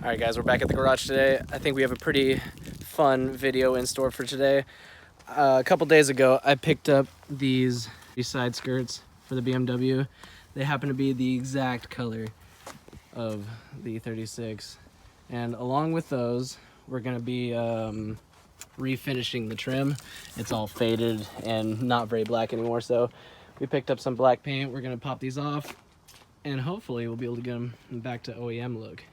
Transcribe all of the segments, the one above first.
All right, guys, we're back at the garage today. I think we have a pretty fun video in store for today. A couple days ago, I picked up these side skirts for the BMW. They happen to be the exact color of the E36. And along with those, we're gonna be refinishing the trim. It's all faded and not very black anymore, so we picked up some black paint. We're gonna pop these off, and hopefully we'll be able to get them back to OEM look.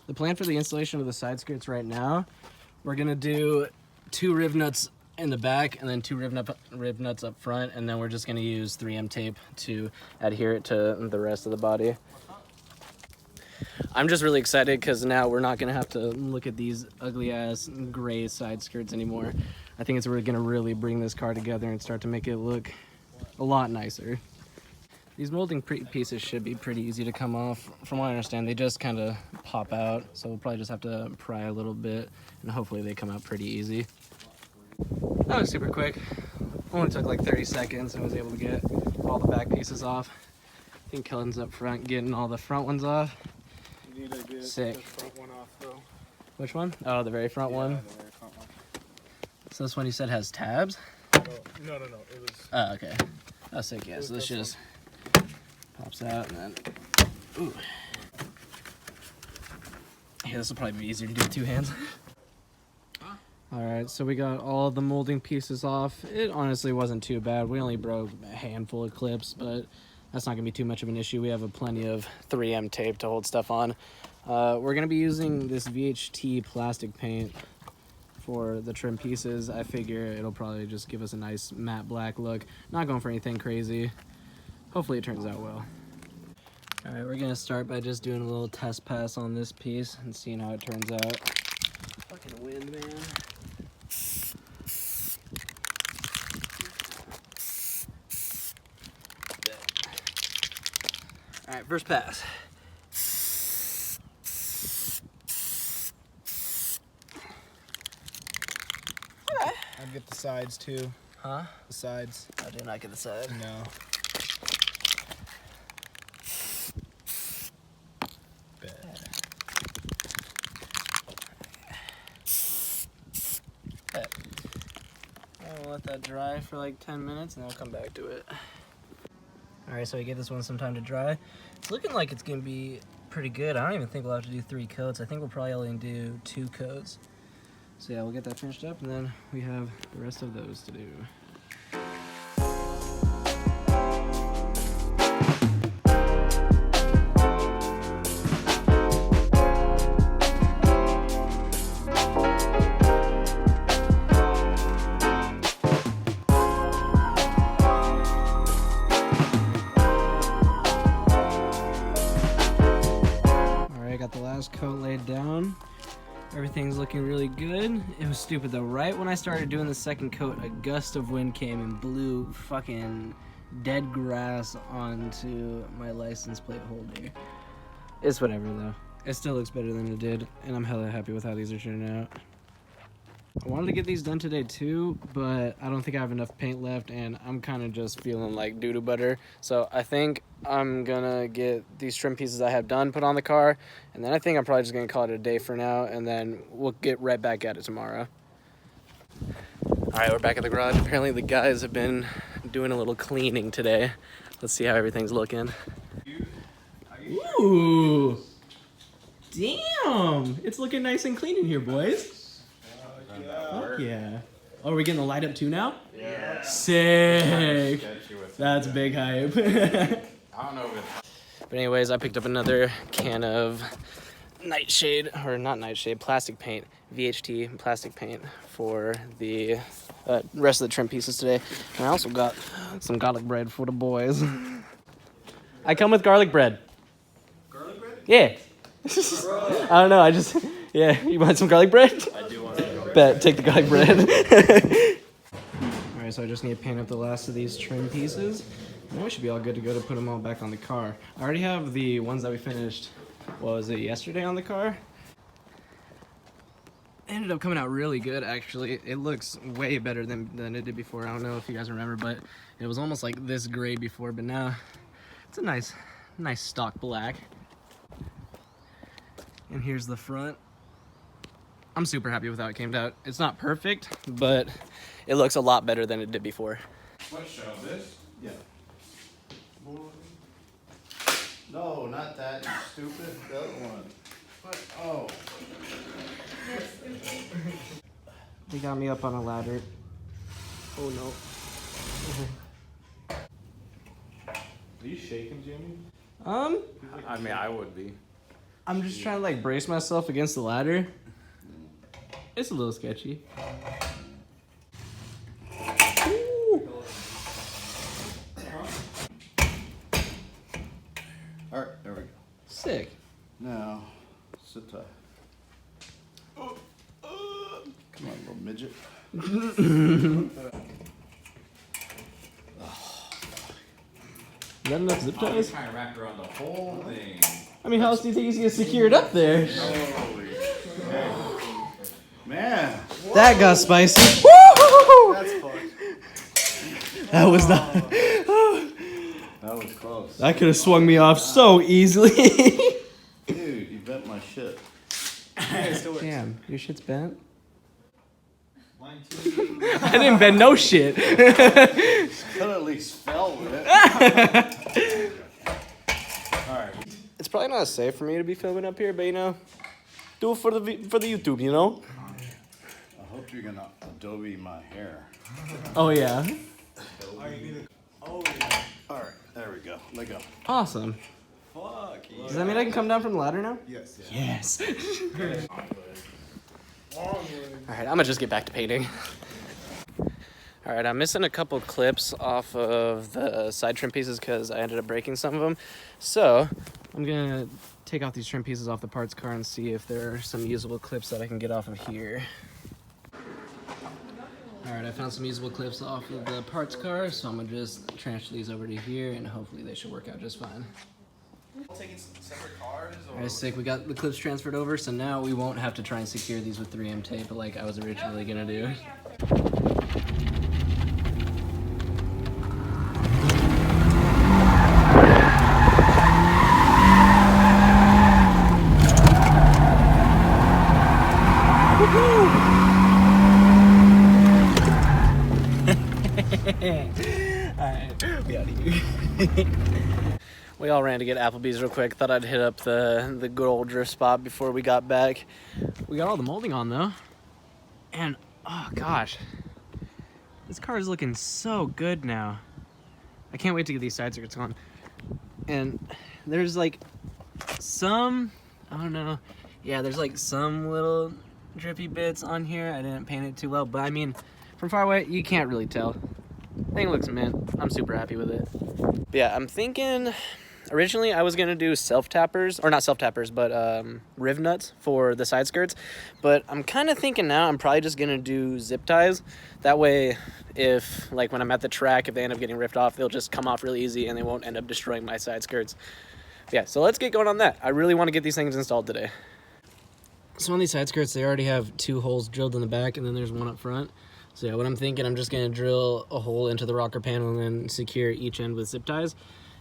The plan for the installation of the side skirts right now, we're gonna do 2 riv nuts in the back and then 2 riv nuts up front, and then we're just gonna use 3M tape to adhere it to the rest of the body. I'm just really excited because now we're not gonna have to look at these ugly ass gray side skirts anymore. I think it's gonna really bring this car together and start to make it look a lot nicer. These molding pieces should be pretty easy to come off. From what I understand, they just kind of pop out, so we'll probably just have to pry a little bit, and hopefully they come out pretty easy. That was super quick. Only took like 30 seconds and was able to get all the back pieces off. I think Kellen's up front getting all the front ones off. You need to get Sick. the front one off, though. Which one? Oh, the very front one? The very front one. So this one you said has tabs? Oh, no. It was... Oh, okay. Oh, sick, yeah. So this just pops out and then... Ooh. Yeah, this will probably be easier to do with 2 hands. Alright, so we got all the molding pieces off. It honestly wasn't too bad. We only broke a handful of clips, but that's not going to be too much of an issue. We have a plenty of 3M tape to hold stuff on. We're going to be using this VHT plastic paint for the trim pieces. I figure it'll probably just give us a nice matte black look. Not going for anything crazy. Hopefully it turns out well. Alright, we're going to start by just doing a little test pass on this piece and seeing how it turns out. Fucking wind, man. Alright, first pass. I'd get the sides, too. Huh? The sides. I did not get the side. No. I'll let that dry for like 10 minutes and then we'll come back to it. Alright, so we give this one some time to dry. It's looking like it's going to be pretty good. I don't even think we'll have to do 3 coats. I think we'll probably only do 2 coats. So yeah, we'll get that finished up and then we have the rest of those to do. Coat laid down. Everything's looking really good. It was stupid though. Right when I started doing the second coat, a gust of wind came and blew fucking dead grass onto my license plate holder. It's whatever though. It still looks better than it did, and I'm hella happy with how these are turning out. I wanted to get these done today too, but I don't think I have enough paint left, and I'm kind of just feeling like doo-doo butter. So I think I'm gonna get these trim pieces I have done put on the car, and then I think I'm probably just gonna call it a day for now, and then we'll get right back at it tomorrow. All right, we're back at the garage. Apparently the guys have been doing a little cleaning today. Let's see how everything's looking. Ooh, damn, it's looking nice and clean in here, boys. Fuck yeah. Oh, are we getting the light up too now? Yeah. Sick. That's big hype. I don't know if it's... But anyways, I picked up another can of nightshade, or not nightshade, plastic paint, VHT plastic paint for the rest of the trim pieces today. And I also got some garlic bread for the boys. I come with garlic bread. Garlic bread? Yeah. I don't know, yeah, you want some garlic bread? I do want some garlic bread. Bet, take the garlic bread. Alright, so I just need to paint up the last of these trim pieces. And then we should be all good to go to put them all back on the car. I already have the ones that we finished, what was it, yesterday on the car? It ended up coming out really good, actually. It looks way better than it did before. I don't know if you guys remember, but it was almost like this gray before, but now it's a nice stock black. And here's the front. I'm super happy with how it came out. It's not perfect, but it looks a lot better than it did before. What show? This? Yeah. No, not that, you stupid. The other one. What? Oh. They got me up on a ladder. Oh no. Are you shaking, Jimmy? I mean, I would be. I'm just trying to like brace myself against the ladder. It's a little sketchy. All right, there we go. Sick. Now, sit tight. Come on, little midget. Is that enough zip I was ties? trying to wrap around the whole thing. I mean, how else do you think he's gonna secure it up there? Holy man. That got spicy. Woo! That's fucked. That was not. That was close. That could have swung me off so easily. Dude, you bent my shit. Hey, it still works. Damn, your shit's bent. Mine too. I didn't bend no shit. Could at least fell with it. Alright. It's probably not safe for me to be filming up here, but you know, do it for the YouTube, you know. I hope you're gonna Adobe my hair. Oh yeah. Oh, yeah. Alright, there we go. Let go. Awesome. Fuck. Does that mean I can come down from the ladder now? Yes. Yes. Long way. Alright, I'm gonna just get back to painting. Alright, I'm missing a couple clips off of the side trim pieces because I ended up breaking some of them. So, I'm gonna take off these trim pieces off the parts car and see if there are some usable clips that I can get off of here. Alright, I found some usable clips off of the parts car, so I'm gonna just transfer these over to here and hopefully they should work out just fine. Taking separate cars or? Alright, sick. We got the clips transferred over, so now we won't have to try and secure these with 3M tape like I was originally gonna do. Alright, we out of here. We all ran to get Applebee's real quick. Thought I'd hit up the good old drift spot before we got back. We got all the molding on though. And oh gosh. This car is looking so good now. I can't wait to get these side skirts on. And there's like some, I don't know. Yeah, there's like some little drippy bits on here. I didn't paint it too well, but I mean, from far away, you can't really tell. Thing looks mint. I'm super happy with it. But yeah, I'm thinking, originally I was gonna do self-tappers, or not self-tappers, but riv nuts for the side skirts. But I'm kind of thinking now I'm probably just gonna do zip ties. That way, if like when I'm at the track, if they end up getting ripped off, they'll just come off really easy and they won't end up destroying my side skirts. But yeah, so let's get going on that. I really want to get these things installed today. So on these side skirts, they already have 2 holes drilled in the back and then there's one up front. So yeah, what I'm thinking, I'm just gonna drill a hole into the rocker panel and then secure each end with zip ties.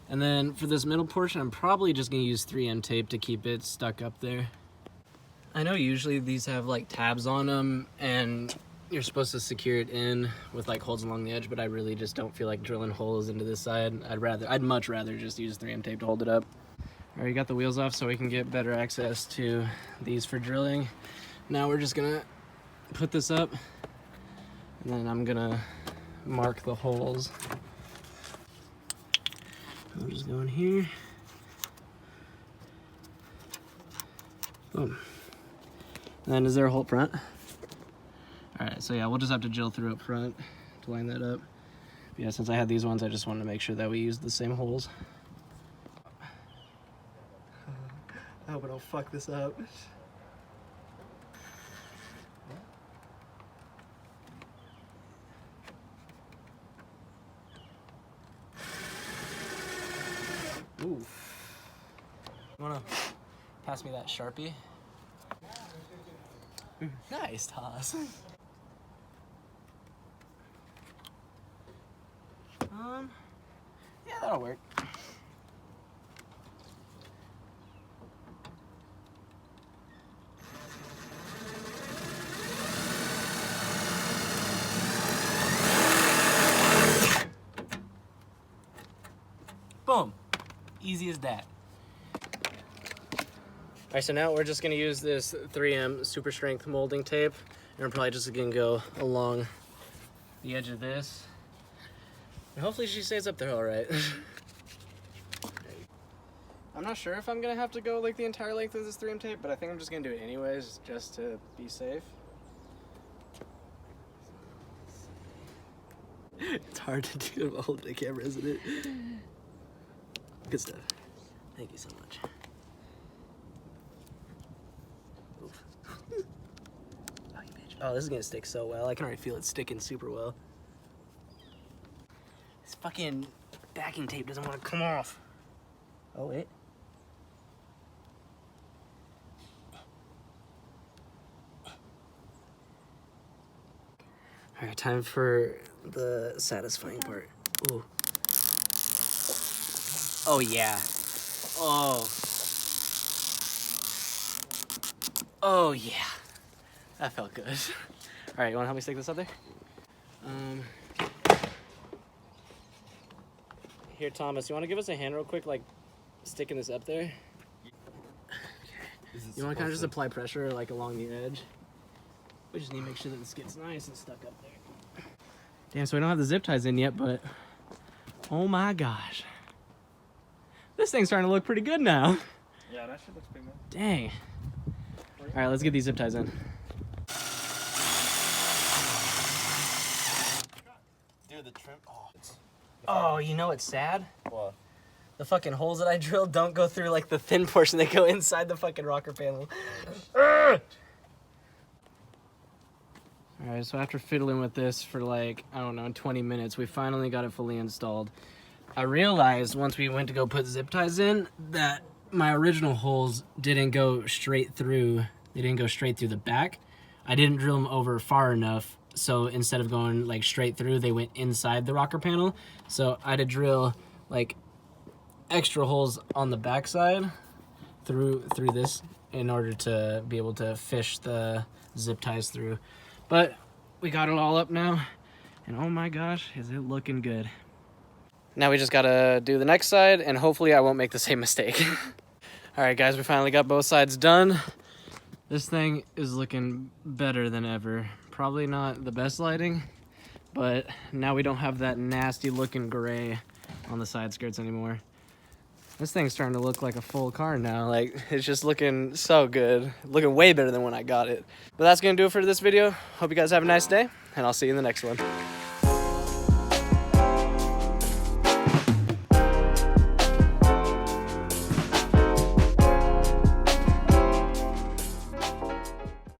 And then for this middle portion, I'm probably just gonna use 3M tape to keep it stuck up there. I know usually these have like tabs on them and you're supposed to secure it in with like holes along the edge, but I really just don't feel like drilling holes into this side. I'd much rather just use 3M tape to hold it up. Alright, got the wheels off so we can get better access to these for drilling. Now we're just gonna put this up and then I'm gonna mark the holes. I'll just go in here. Boom. And then is there a hole up front? Alright, so yeah, we'll just have to drill through up front to line that up. But yeah, since I had these ones, I just wanted to make sure that we used the same holes. I hope I don't fuck this up. Ooh. You wanna pass me that Sharpie? Nice toss. Yeah, that'll work. Easy as that. Alright, so now we're just gonna use this 3M super strength molding tape, and we're probably just gonna go along the edge of this. And hopefully she stays up there alright. I'm not sure if I'm gonna have to go like the entire length of this 3M tape, but I think I'm just gonna do it anyways, just to be safe. It's hard to do while holding the camera, isn't it? Good stuff. Thank you so much. Oof. Oh, you bitch. Oh, this is gonna stick so well. I can already feel it sticking super well. This fucking backing tape doesn't want to come off. Oh, wait. All right, time for the satisfying part. Ooh. Oh, yeah. Oh. Oh, yeah. That felt good. All right, you wanna help me stick this up there? Here, Thomas, you wanna give us a hand real quick, like sticking this up there? You wanna kind of just apply pressure like along the edge? We just need to make sure that this gets nice and stuck up there. Damn, so we don't have the zip ties in yet, but oh my gosh. This thing's starting to look pretty good now. Yeah, that shit looks pretty good. Dang. All right, let's get these zip ties in. Dude, the trim. Oh, you know what's sad? What? The fucking holes that I drilled don't go through like the thin portion. They go inside the fucking rocker panel. Alright, so after fiddling with this for like, I don't know, 20 minutes, we finally got it fully installed. I realized once we went to go put zip ties in that my original holes didn't go straight through. They didn't go straight through the back. I didn't drill them over far enough, so instead of going like straight through, they went inside the rocker panel. So I had to drill like extra holes on the backside through this in order to be able to fish the zip ties through. But we got it all up now, and oh my gosh, is it looking good. Now we just gotta do the next side, and hopefully I won't make the same mistake. All right, guys, we finally got both sides done. This thing is looking better than ever. Probably not the best lighting, but now we don't have that nasty looking gray on the side skirts anymore. This thing's starting to look like a full car now. Like, it's just looking so good. Looking way better than when I got it. But that's gonna do it for this video. Hope you guys have a nice day, and I'll see you in the next one.